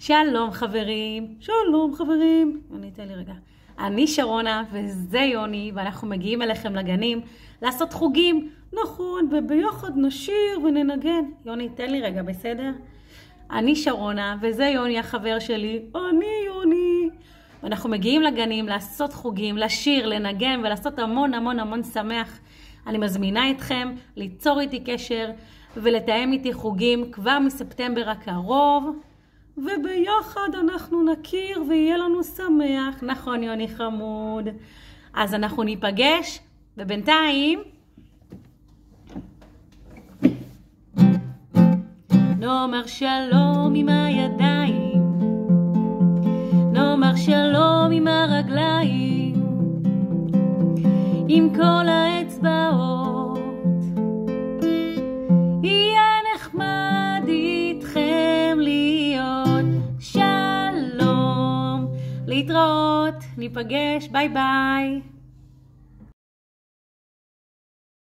שלום חברים, שלום חברים. תן לי רגע. אני שרונה וזה יוני, ואנחנו מגיעים אליכם לגנים לעשות חוגים. נכון, וביחד נשיר וננגן. יוני, תן לי רגע, בסדר? אני שרונה וזה יוני החבר שלי. אני יוני. ואנחנו מגיעים לגנים לעשות חוגים, לשיר, לנגן ולעשות המון המון המון שמח. אני מזמינה אתכם ליצור איתי קשר ולתאם איתי חוגים כבר מספטמבר הקרוב. וביחד אנחנו נכיר ויהיה לנו שמח. נכון יוני חמוד? אז אנחנו ניפגש, ובינתיים נאמר שלום עם הידיים, נאמר שלום עם הרגליים, עם כל האצבעות. יהיה נחמד איתכם להיות. שלום, להתראות, ניפגש, ביי ביי.